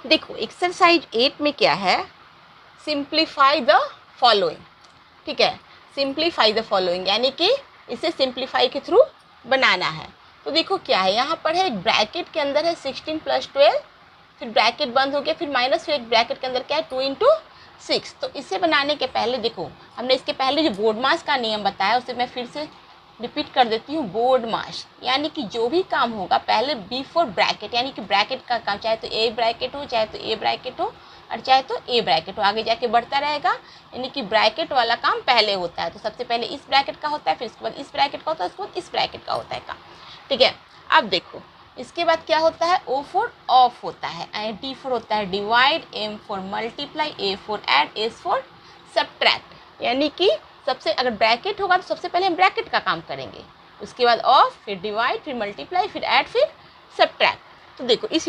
देखो एक्सरसाइज 8 में क्या है, सिंप्लीफाई द फॉलोइंग। ठीक है, सिंप्लीफाई द फॉलोइंग यानी कि इसे सिंप्लीफाई के थ्रू बनाना है। तो देखो क्या है, यहाँ पर है एक ब्रैकेट के अंदर है 16 + 12, फिर ब्रैकेट बंद हो गया, फिर माइनस, फिर एक ब्रैकेट के अंदर क्या है 2 × 6। तो इसे बनाने के पहले देखो हमने इसके पहले जो बोर्ड मास का नियम बताया उसे मैं फिर से रिपीट कर देती हूँ। बोर्ड मास यानी कि जो भी काम होगा पहले बिफोर ब्रैकेट, यानी कि ब्रैकेट का काम, चाहे तो ए ब्रैकेट हो, चाहे तो ए ब्रैकेट हो और चाहे तो ए ब्रैकेट हो, आगे जाके बढ़ता रहेगा। यानी कि ब्रैकेट वाला काम पहले होता है, तो सबसे पहले इस ब्रैकेट का होता है, फिर उसके बाद इस ब्रैकेट का होता है, उसके बाद इस ब्रैकेट का होता है काम। ठीक है, अब देखो इसके बाद क्या होता है, O फॉर ऑफ होता है, D फॉर होता है divide, M for multiply, A for add, S for subtract. यानी कि सबसे अगर ब्रैकेट होगा तो सबसे पहले हम ब्रैकेट का काम करेंगे, उसके बाद ऑफ, फिर डिवाइड, फिर मल्टीप्लाई, फिर ऐड, फिर सब्ट्रैक्ट। तो देखो इस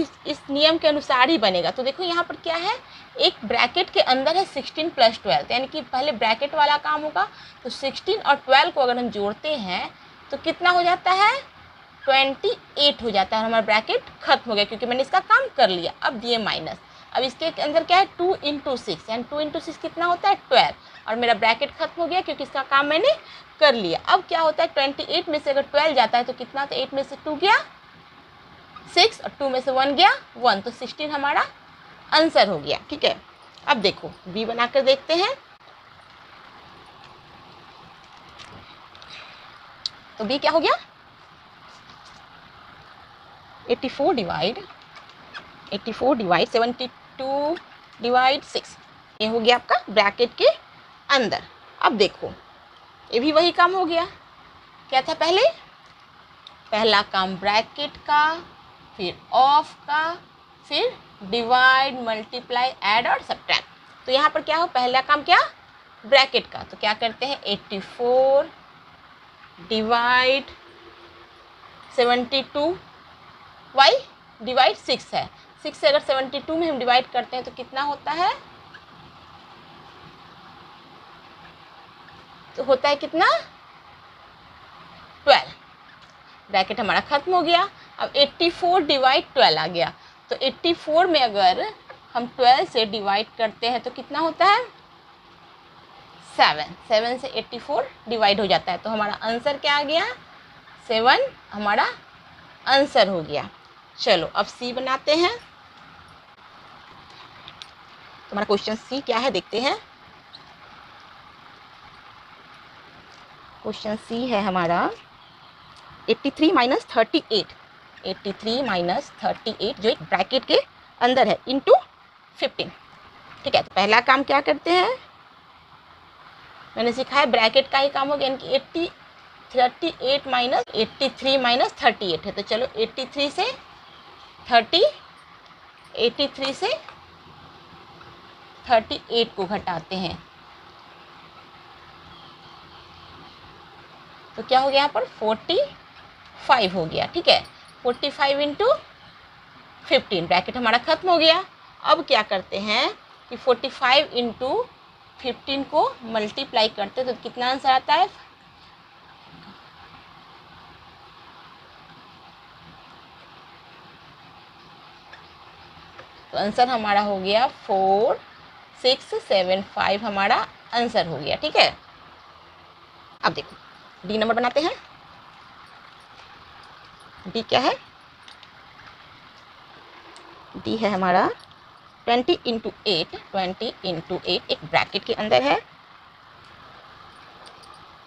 नियम के अनुसार ही बनेगा। तो देखो यहाँ पर क्या है, एक ब्रैकेट के अंदर है 16 + 12, यानी कि पहले ब्रैकेट वाला काम होगा। तो 16 और 12 को अगर हम जोड़ते हैं तो कितना हो जाता है, 28 हो जाता है। हमारा ब्रैकेट खत्म हो गया क्योंकि मैंने इसका काम कर लिया। अब दिए माइनस, अब इसके अंदर क्या है 2 × 6, यानी 2 × 6 कितना होता है 12, और मेरा ब्रैकेट खत्म हो गया क्योंकि इसका काम मैंने कर लिया। अब क्या होता है 28 में से अगर 12 जाता है तो कितना, तो 8 में से 2 गया 6 और 2 में से 1 गया 1, तो 16 हमारा आंसर हो गया। ठीक है, अब देखो बी बनाकर देखते हैं। तो बी क्या हो गया, 84 डिवाइड 72 डिवाइड 6, ये हो गया आपका ब्रैकेट के अंदर। अब देखो ये भी वही काम हो गया, क्या था पहले, पहला काम ब्रैकेट का, फिर ऑफ का, फिर डिवाइड, मल्टीप्लाई, ऐड और सब्ट्रैक्ट। तो यहाँ पर क्या हो, पहला काम क्या, ब्रैकेट का, तो क्या करते हैं 84 डिवाइड 72, वाई डिवाइड 6 है, 6 से अगर 72 में हम डिवाइड करते हैं तो कितना होता है, तो होता है कितना 12। ब्रैकेट हमारा खत्म हो गया। अब 84 डिवाइड 12 आ गया, तो 84 में अगर हम 12 से डिवाइड करते हैं तो कितना होता है 7 से 84 डिवाइड हो जाता है। तो हमारा आंसर क्या आ गया, 7 हमारा आंसर हो गया। चलो अब सी बनाते हैं। हमारा क्वेश्चन सी क्या है देखते हैं। क्वेश्चन सी है हमारा 83 - 38, 83 - 38 जो एक ब्रैकेट के अंदर है इंटू 15। ठीक है, तो पहला काम क्या करते हैं, मैंने सिखाया ब्रैकेट का ही काम हो गया, यानी कि 83 - 38 है। तो चलो 83 से 38 को घटाते हैं, तो क्या हो गया यहाँ पर 45 हो गया। ठीक है, 45 × 15, ब्रैकेट हमारा खत्म हो गया। अब क्या करते हैं कि 45 × 15 को मल्टीप्लाई करते तो कितना आंसर आता है, तो आंसर हमारा हो गया 4675 हमारा आंसर हो गया। ठीक है, अब देखो डी नंबर बनाते हैं। डी क्या है, डी है हमारा 20 × 8, 20 × 8 एक ब्रैकेट के अंदर है।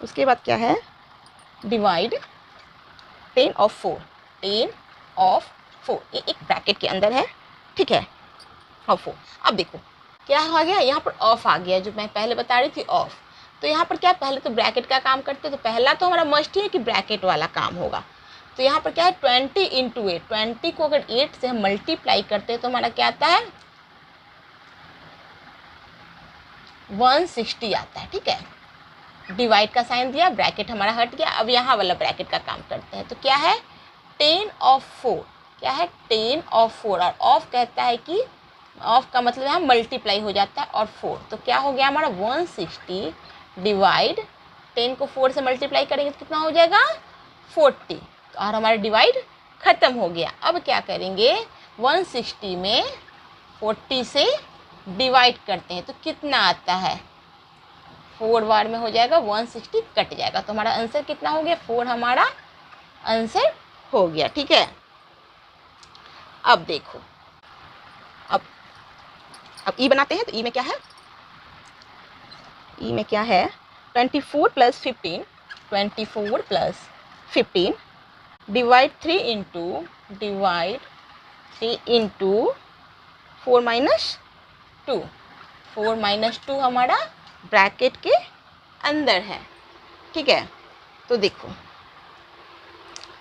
उसके बाद क्या है डिवाइड 10 of 4, 10 of 4 ये एक ब्रैकेट के अंदर है। ठीक है, ऑफ 4। अब देखो क्या आ गया, यहाँ पर ऑफ आ गया, जो मैं पहले बता रही थी ऑफ। तो यहाँ पर क्या, पहले तो ब्रैकेट का काम करते, तो पहला तो हमारा मस्ट ही है कि ब्रैकेट वाला काम होगा। तो यहाँ पर क्या है 20 × 8, 20 को अगर 8 से हम मल्टीप्लाई करते हैं तो हमारा क्या आता है 160 आता है। ठीक है, डिवाइड का साइन दिया, ब्रैकेट हमारा हट गया। अब यहाँ वाला ब्रैकेट का काम करते हैं, तो क्या है 10 of 4, क्या है 10 of 4, और ऑफ कहता है कि ऑफ का मतलब यहाँ मल्टीप्लाई हो जाता है, और 4, तो क्या हो गया हमारा 160 डिवाइड 10 को 4 से मल्टीप्लाई करेंगे तो कितना हो जाएगा 40, और हमारा डिवाइड ख़त्म हो गया। अब क्या करेंगे 160 में 40 से डिवाइड करते हैं तो कितना आता है, 4 बार में हो जाएगा 160 कट जाएगा। तो हमारा आंसर कितना हो गया, 4 हमारा आंसर हो गया। ठीक है, अब देखो, अब ई बनाते हैं। तो ई में क्या है, ई में क्या है, 24 plus 15, 24 plus 15 divide 3 into 4 minus 2, 4 minus 2 हमारा ब्रैकेट के अंदर है। ठीक है, तो देखो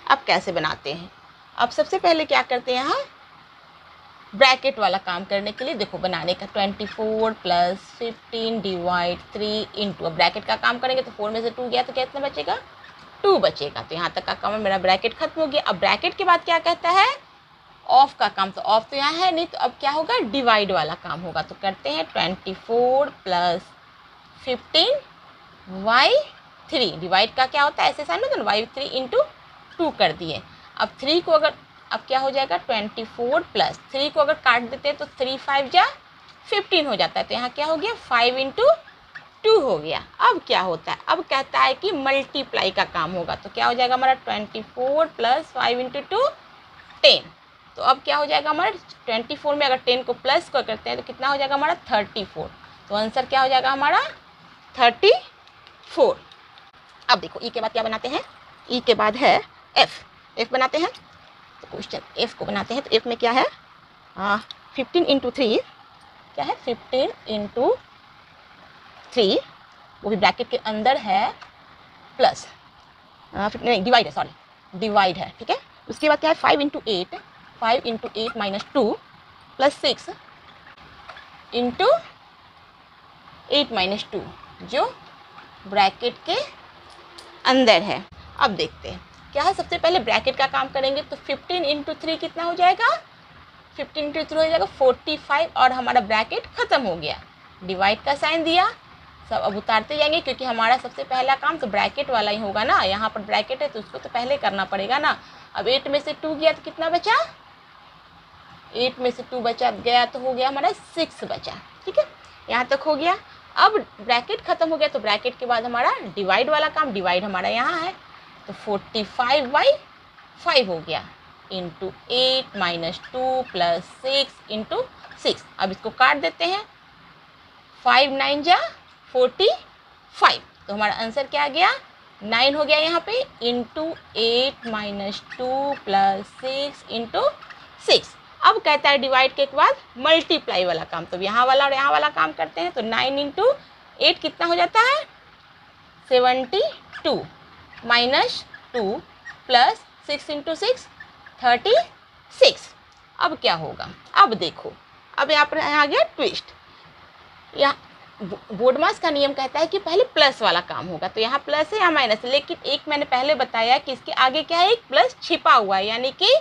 अब कैसे बनाते हैं। अब सबसे पहले क्या करते हैं, यहाँ ब्रैकेट वाला काम करने के लिए देखो बनाने का 24 प्लस 15 डिवाइड 3 इंटू, अब ब्रैकेट का काम करेंगे तो 4 में से 2 गया तो कितना बचेगा, 2 बचेगा। तो यहाँ तक का काम मेरा ब्रैकेट खत्म हो गया। अब ब्रैकेट के बाद क्या कहता है, ऑफ का काम। तो ऑफ तो यहाँ है नहीं, तो अब क्या होगा, डिवाइड वाला काम होगा। तो करते हैं 24 प्लस 15 वाई 3, डिवाइड का क्या होता है ऐसे साइन में, तो वाई 3 इंटू 2 कर दिए। अब 3 को अगर, अब क्या हो जाएगा, 24 प्लस 3 को अगर काट देते हैं तो 3 5 जा 15 हो जाता है। तो यहाँ क्या हो गया, 5 इंटू 2 हो गया। अब क्या होता है, अब कहता है कि मल्टीप्लाई का काम होगा। तो क्या हो जाएगा हमारा 24 प्लस 5 इंटू 2 10। तो अब क्या हो जाएगा हमारा 24 में अगर 10 को प्लस को करते हैं तो कितना हो जाएगा हमारा 34। तो आंसर क्या हो जाएगा हमारा 34। अब देखो ई के बाद क्या बनाते हैं, ई के बाद है एफ बनाते हैं। तो क्वेश्चन एफ को बनाते हैं। तो एफ में क्या है, 15 इंटू 3, क्या है 15 इंटू 3, वो भी ब्रैकेट के अंदर है, प्लस नहीं डिवाइड है, सॉरी डिवाइड है। ठीक है, उसके बाद क्या है 5 into 8, 5 into 8 minus 2 plus 6 into 8 minus 2 जो ब्रैकेट के अंदर है। अब देखते हैं क्या है, सबसे पहले ब्रैकेट का काम करेंगे। तो 15 इंटू 3 कितना हो जाएगा, 15 इंटू 3 हो जाएगा 45 और हमारा ब्रैकेट ख़त्म हो गया। डिवाइड का साइन दिया, सब अब उतारते जाएंगे क्योंकि हमारा सबसे पहला काम तो ब्रैकेट वाला ही होगा ना। यहाँ पर ब्रैकेट है तो उसको तो पहले करना पड़ेगा ना। अब 8 में से 2 गया तो कितना बचा, 8 में से 2 बचा गया तो हो गया हमारा 6 बचा। ठीक है, यहाँ तक हो गया। अब ब्रैकेट ख़त्म हो गया तो ब्रैकेट के बाद हमारा डिवाइड वाला काम, डिवाइड हमारा यहाँ है। तो 45 बाई 5 हो गया इंटू 8 माइनस 2 प्लस 6 इंटू 6। अब इसको काट देते हैं, 5 9 जा 45। तो हमारा आंसर क्या आ गया, 9 हो गया यहाँ पे, इंटू 8 माइनस 2 प्लस 6 इंटू 6। अब कहता है डिवाइड के बाद मल्टीप्लाई वाला काम। तो यहाँ वाला और यहाँ वाला काम करते हैं। तो 9 इंटू 8 कितना हो जाता है 72 माइनस 2 प्लस 6 इंटू 6 36। अब क्या होगा, अब देखो, अब यहाँ पर आ गया ट्विस्ट। यहाँ बोर्डमास का नियम कहता है कि पहले प्लस वाला काम होगा। तो यहाँ प्लस है या माइनस है, लेकिन एक मैंने पहले बताया कि इसके आगे क्या है, एक प्लस छिपा हुआ है, यानी कि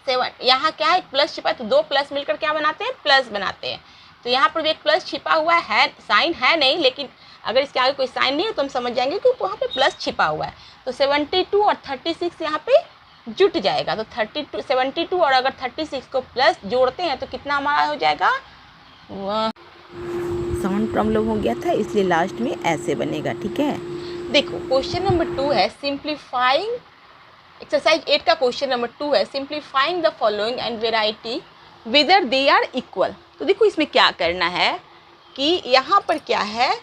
7। यहाँ क्या है, प्लस छिपा है तो 2 प्लस मिलकर क्या बनाते हैं, प्लस बनाते हैं। तो यहाँ पर भी एक प्लस छिपा हुआ है, साइन है नहीं, लेकिन अगर इसके आगे कोई साइन नहीं है तो हम समझ जाएंगे कि वहाँ पे प्लस छिपा हुआ है। तो 72 और 36 यहाँ पे जुट जाएगा। तो 72 और अगर 36 को प्लस जोड़ते हैं तो कितना हमारा हो जाएगा, साउंड प्रॉब्लम हो गया था इसलिए लास्ट में ऐसे बनेगा। ठीक है, देखो क्वेश्चन नंबर 2 है सिंप्लीफाइंग, एक्सरसाइज 8 का क्वेश्चन नंबर 2 है simplifying the following and verify whether they are equal. तो देखो इसमें क्या करना है कि यहाँ पर क्या है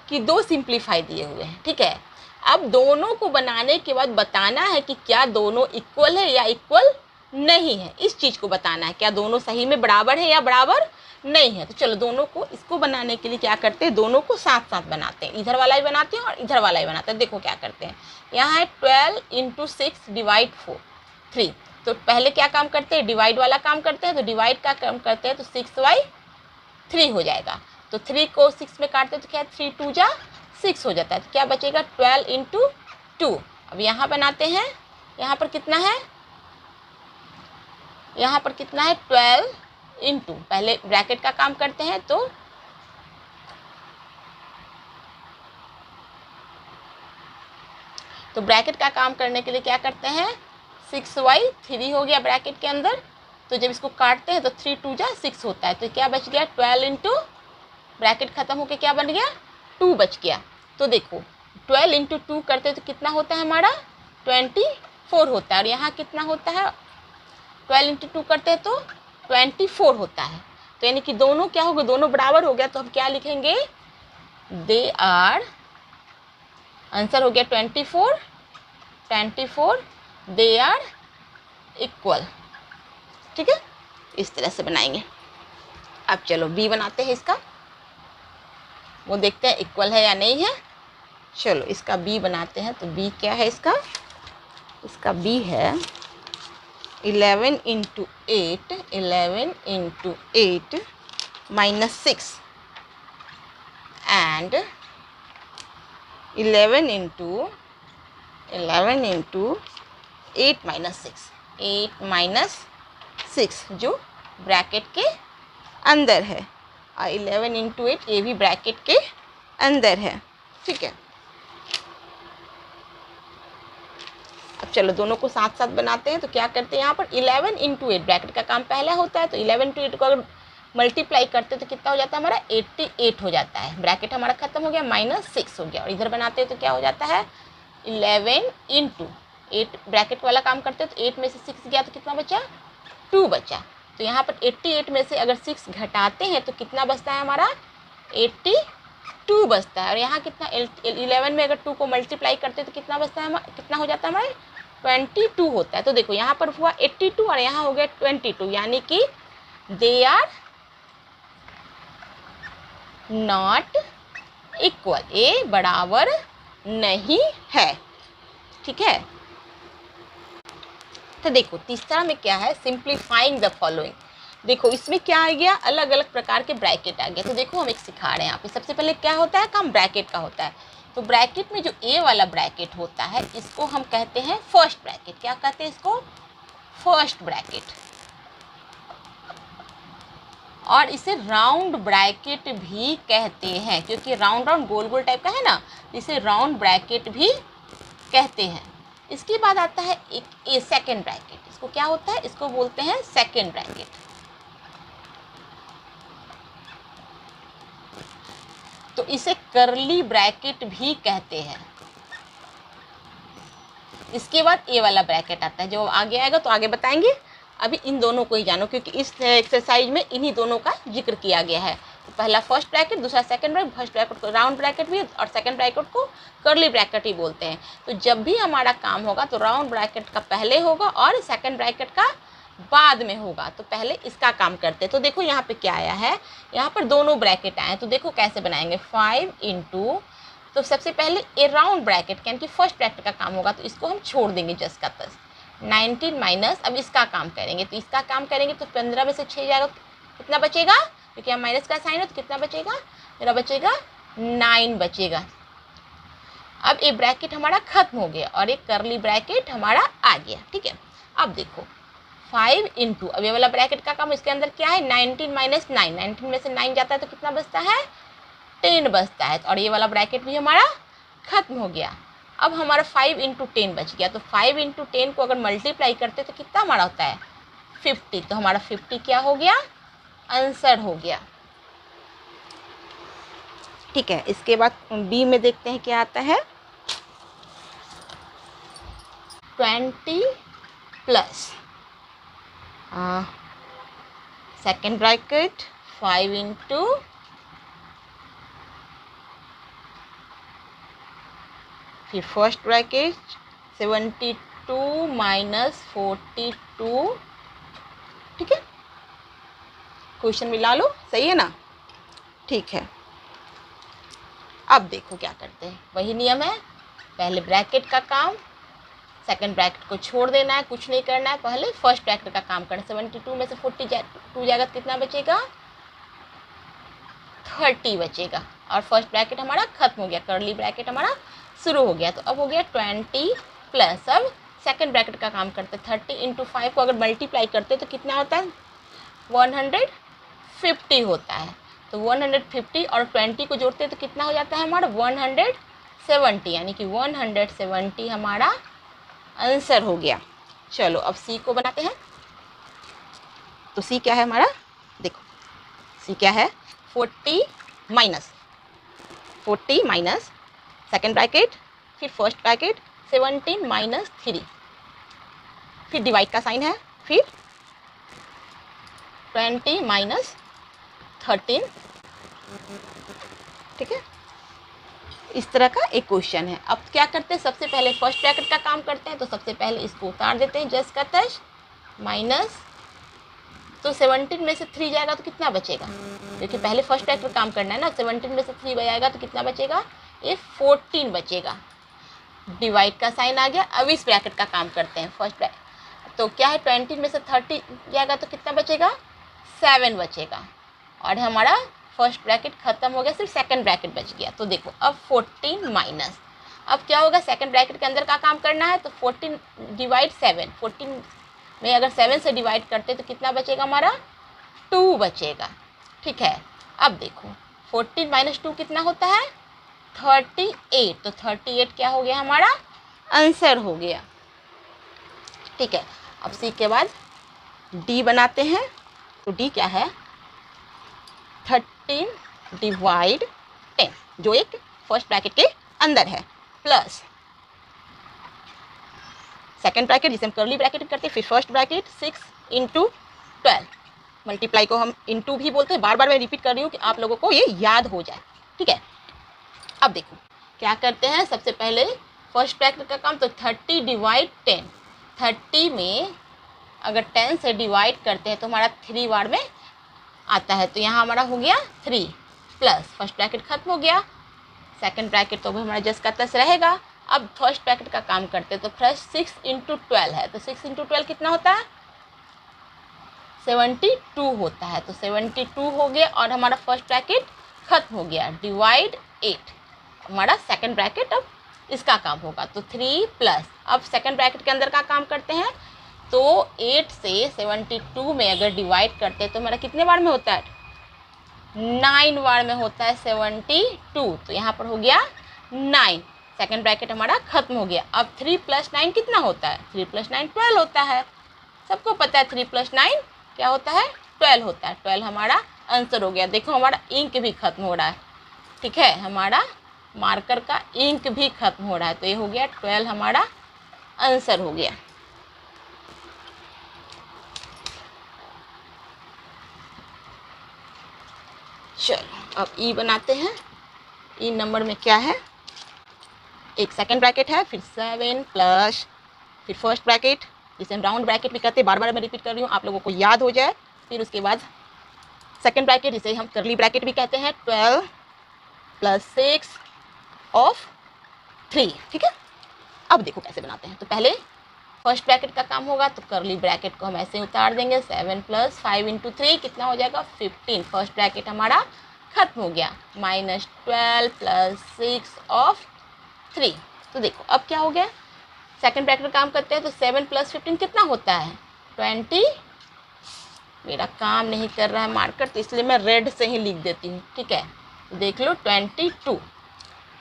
कि 2 सिंप्लीफाई दिए हुए हैं। ठीक है, अब दोनों को बनाने के बाद बताना है कि क्या दोनों इक्वल है या इक्वल नहीं है। इस चीज़ को बताना है, क्या दोनों सही में बराबर है या बराबर नहीं है। तो चलो दोनों को, इसको बनाने के लिए क्या करते हैं, दोनों को साथ साथ बनाते हैं। इधर वाला ही बनाते हैं और इधर वाला ही बनाते हैं। देखो क्या करते हैं, यहाँ है 12 इंटू 6 डिवाइड 3। तो पहले क्या काम करते हैं, डिवाइड वाला काम करते हैं। तो डिवाइड का काम करते हैं तो 6/3 हो जाएगा। तो 3 को 6 में काटते हैं तो क्या 3 2 जा 6 हो जाता है। तो क्या बचेगा 12 इंटू 2। अब यहाँ बनाते हैं, यहाँ पर कितना है, यहाँ पर कितना है 12 इंटू, पहले ब्रैकेट का काम करते हैं। तो ब्रैकेट का काम करने के लिए क्या करते हैं, 6/3 हो गया ब्रैकेट के अंदर। तो जब इसको काटते हैं तो 3 2 जा 6 होता है, तो क्या बच गया 12 इंटू ब्रैकेट ख़त्म होकर क्या बन गया 2 बच गया। तो देखो 12 इंटू 2 करते हैं तो कितना होता है हमारा 24 होता है, और यहाँ कितना होता है 12 इंटू 2 करते हैं तो 24 होता है। तो यानी कि दोनों क्या हो गए, दोनों बराबर हो गया, तो हम क्या लिखेंगे दे आर, आंसर हो गया 24 दे आर इक्वल। ठीक है, इस तरह से बनाएंगे। अब चलो बी बनाते हैं इसका, वो देखते हैं इक्वल है या नहीं है। चलो इसका बी बनाते हैं। तो बी क्या है इसका बी है 11 into 8 minus 6 and 11 into 8 minus 6 जो ब्रैकेट के अंदर है, और 11 इंटू 8 ये भी ब्रैकेट के अंदर है। ठीक है, अब चलो दोनों को साथ साथ बनाते हैं। तो क्या करते हैं यहाँ पर 11 इंटू 8 ब्रैकेट का काम पहला होता है, तो 11 इंटू 8 को अगर मल्टीप्लाई करते हैं तो कितना हो जाता है हमारा 88 हो जाता है। ब्रैकेट हमारा खत्म हो गया, माइनस 6 हो गया, और इधर बनाते हैं तो क्या हो जाता है 11 इंटू 8 ब्रैकेट वाला काम करते हैं तो 8 में से 6 गया तो कितना बचा 2 बचा। तो यहाँ पर 88 में से अगर 6 घटाते हैं तो कितना बचता है हमारा 82 बचता है, और यहाँ कितना 11 में अगर 2 को मल्टीप्लाई करते हैं तो कितना बचता है, कितना हो जाता है हमारा 22 होता है। तो देखो यहाँ पर हुआ 82 और यहाँ हो गया 22, यानी कि दे आर नॉट इक्वल, ये बराबर नहीं है। ठीक है, तो देखो तीसरा में क्या है सिंप्लीफाइंग द फॉलोइंग। देखो इसमें क्या आ गया, अलग अलग प्रकार के ब्रैकेट आ गया। तो देखो हम एक सिखा रहे हैं यहाँ पे। सबसे पहले क्या होता है काम ब्रैकेट का होता है। तो ब्रैकेट में जो ए वाला ब्रैकेट होता है इसको हम कहते हैं फर्स्ट ब्रैकेट। क्या कहते हैं इसको, फर्स्ट ब्रैकेट। और इसे राउंड ब्रैकेट भी कहते हैं, क्योंकि राउंड राउंड गोल गोल टाइप का है ना, इसे राउंड ब्रैकेट भी कहते हैं। इसके बाद आता है एक सेकेंड ब्रैकेट। इसको क्या होता है, इसको बोलते हैं सेकेंड ब्रैकेट। तो इसे कर्ली ब्रैकेट भी कहते हैं। इसके बाद ए वाला ब्रैकेट आता है, जो आगे आएगा तो आगे बताएंगे। अभी इन दोनों को ही जानो, क्योंकि इस एक्सरसाइज में इन्हीं दोनों का जिक्र किया गया है। तो पहला फर्स्ट ब्रैकेट, दूसरा सेकंड ब्रैकेट। फर्स्ट ब्रैकेट को राउंड ब्रैकेट भी और सेकंड ब्रैकेट को कर्ली ब्रैकेट ही बोलते हैं। तो जब भी हमारा काम होगा तो राउंड ब्रैकेट का पहले होगा और सेकंड ब्रैकेट का बाद में होगा। तो पहले इसका काम करते हैं। तो देखो यहाँ पे क्या आया है, यहाँ पर दोनों ब्रैकेट आए हैं। तो देखो कैसे बनाएंगे 5 इंटू, तो सबसे पहले ए राउंड ब्रैकेट यानी कि फर्स्ट ब्रैकेट का काम होगा, तो इसको हम छोड़ देंगे जस्ट का तस। 19 माइनस, अब इसका काम करेंगे। तो इसका काम करेंगे तो 15 में से 6 जाएगा, कितना बचेगा, क्योंकि यहाँ माइनस का साइन है तो कितना बचेगा, मेरा बचेगा 9 बचेगा। अब ये ब्रैकेट हमारा खत्म हो गया और एक कर्ली ब्रैकेट हमारा आ गया। ठीक है, अब देखो 5 इंटू, अब ये वाला ब्रैकेट का काम, इसके अंदर क्या है 19 माइनस 9, 19 में से 9 जाता है तो कितना बचता है 10 बचता है, और ये वाला ब्रैकेट भी हमारा खत्म हो गया। अब हमारा 5 इंटू 10 बच गया। तो 5 इंटू 10 को अगर मल्टीप्लाई करते तो कितना हमारा होता है 50। तो हमारा 50 क्या हो गया, आंसर हो गया। ठीक है, इसके बाद बी में देखते हैं क्या आता है 20 प्लस सेकेंड ब्रैकेट 5 इंटू फिर फर्स्ट ब्रैकेट 72 माइनस 42। ठीक है, क्वेश्चन मिला लो, सही है ना। ठीक है, अब देखो क्या करते हैं, वही नियम है, पहले ब्रैकेट का काम, सेकंड ब्रैकेट को छोड़ देना है, कुछ नहीं करना है, पहले फर्स्ट ब्रैकेट का काम करना। 72 में से 42 जाएगा तो कितना बचेगा 30 बचेगा, और फर्स्ट ब्रैकेट हमारा खत्म हो गया, कर्ली ब्रैकेट हमारा शुरू हो गया। तो अब हो गया 20 प्लस, अब सेकंड ब्रैकेट का काम करते 30 इंटू 5 को अगर मल्टीप्लाई करते तो कितना होता है 150 होता है। तो 150 और 20 को जोड़ते तो कितना हो जाता है हमारा 170, यानी कि 170 हमारा आंसर हो गया। चलो अब सी को बनाते हैं। तो सी क्या है हमारा, देखो सी क्या है, 40 माइनस सेकेंड ब्रैकेट, फिर फर्स्ट ब्रैकेट 17 माइनस 3, फिर डिवाइड का साइन है, फिर 20 माइनस 13, ठीक है। इस तरह का एक क्वेश्चन है। अब क्या करते हैं, सबसे पहले फर्स्ट ब्रैकेट का काम करते हैं, तो सबसे पहले इसको उतार देते हैं जस्ट का तश, माइनस, तो 17 में से 3 जाएगा तो कितना बचेगा, क्योंकि पहले फर्स्ट ब्रैकेट काम करना है ना, 17 में से 3 जाएगा तो कितना बचेगा, ये 14 बचेगा। डिवाइड का साइन आ गया। अब इस ब्रैकेट का काम करते हैं, फर्स्ट ब्रैकेट तो क्या है, 20 में से 30 जाएगा तो कितना बचेगा, 7 बचेगा, और हमारा फर्स्ट ब्रैकेट खत्म हो गया, सिर्फ सेकंड ब्रैकेट बच गया। तो देखो अब 14 माइनस, अब क्या होगा, सेकंड ब्रैकेट के अंदर का काम करना है, तो 14 डिवाइड 7, 14 में अगर 7 से डिवाइड करते तो कितना बचेगा हमारा, 2 बचेगा, ठीक है। अब देखो 14 माइनस 2 कितना होता है, 38, तो 38 क्या हो गया हमारा, आंसर हो गया, ठीक है। अब सी के बाद डी बनाते हैं, तो डी क्या है, 13 डिवाइड 10, जो एक फर्स्ट ब्रैकेट के अंदर है, प्लस सेकेंड ब्रैकेट जिसे हम कर्ली ब्रैकेट करते हैं, फिर फर्स्ट ब्रैकेट 6 इंटू 12, मल्टीप्लाई को हम इंटू भी बोलते हैं, बार बार मैं रिपीट कर रही हूँ कि आप लोगों को ये याद हो जाए, ठीक है। अब देखो क्या करते हैं, सबसे पहले फर्स्ट ब्रैकेट का काम, तो 30 डिवाइड 10, 30 में अगर 10 से डिवाइड करते हैं तो हमारा 3 बार में आता है, तो यहाँ हमारा हो गया 3, प्लस फर्स्ट ब्रैकेट खत्म हो गया, सेकंड ब्रैकेट तो भी हमारा जस्ट का तस रहेगा। अब फर्स्ट ब्रैकेट का काम करते हैं, तो फर्स्ट 6 इंटू 12 है, तो 6 इंटू 12 कितना होता है, 72 होता है, तो 72 हो गया, और हमारा फर्स्ट ब्रैकेट खत्म हो गया, डिवाइड 8, हमारा सेकंड ब्रैकेट अब इसका काम होगा, तो 3 प्लस, अब सेकंड ब्रैकेट के अंदर का काम करते हैं, तो 8 से 72 में अगर डिवाइड करते हैं तो हमारा कितने बार में होता है, 9 बार में होता है 72, तो यहाँ पर हो गया 9, सेकंड ब्रैकेट हमारा खत्म हो गया। अब 3 प्लस 9 कितना होता है, 3 प्लस 9 12 होता है, सबको पता है 3 प्लस 9 क्या होता है, 12 होता है, 12 हमारा आंसर हो गया। देखो हमारा इंक भी खत्म हो रहा है, ठीक है, हमारा मार्कर का इंक भी खत्म हो रहा है, तो ये हो गया 12 हमारा आंसर हो गया। चलो अब ई बनाते हैं। ई नंबर में क्या है, एक सेकंड ब्रैकेट है, फिर 7 प्लस, फिर फर्स्ट ब्रैकेट जिसे हम राउंड ब्रैकेट भी कहते हैं, बार बार मैं रिपीट कर रही हूँ आप लोगों को याद हो जाए, फिर उसके बाद सेकंड ब्रैकेट जिसे हम कर्ली ब्रैकेट भी कहते हैं, 12 प्लस 6 ऑफ 3, ठीक है। अब देखो कैसे बनाते हैं, तो पहले फर्स्ट ब्रैकेट का काम होगा, तो कर्ली ब्रैकेट को हम ऐसे उतार देंगे, 7 प्लस 5 इंटू 3 कितना हो जाएगा, 15, फर्स्ट ब्रैकेट हमारा खत्म हो गया, माइनस 12 प्लस 6 ऑफ 3, तो देखो अब क्या हो गया, सेकंड ब्रैकेट का काम करते हैं, तो 7 प्लस 15 कितना होता है, 20, मेरा काम नहीं कर रहा है मार्कर, तो इसलिए मैं रेड से ही लिख देती हूँ, ठीक है, तो देख लो 22,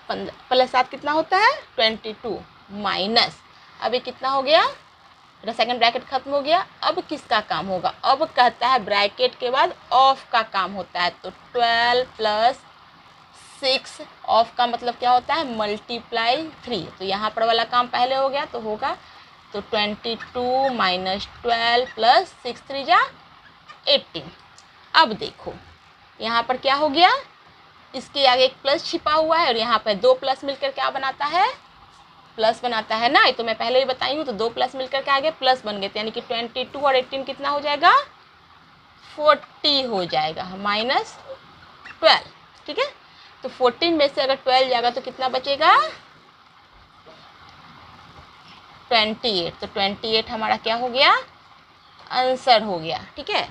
15 प्लस 7 कितना होता है, 22, माइनस, अब ये कितना हो गया, मेरा सेकंड ब्रैकेट खत्म हो गया। अब किसका काम होगा, अब कहता है ब्रैकेट के बाद ऑफ का काम होता है, तो 12 प्लस 6 ऑफ का मतलब क्या होता है, मल्टीप्लाई 3, तो यहाँ पर वाला काम पहले हो गया, तो होगा तो 22 माइनस 12 प्लस 6 3 जा 18। अब देखो यहाँ पर क्या हो गया, इसके आगे एक प्लस छिपा हुआ है, और यहाँ पर 2 प्लस मिलकर क्या बनाता है, प्लस बनाता है ना, ये तो मैं पहले ही बताई हूँ, तो 2 प्लस मिलकर के आगे प्लस बन गए, यानी कि 22 और 18 कितना हो जाएगा, 40 हो जाएगा, माइनस 12, ठीक है। तो 14 में से अगर 12 जाएगा तो कितना बचेगा, 28, तो 28 हमारा क्या हो गया, आंसर हो गया, ठीक है।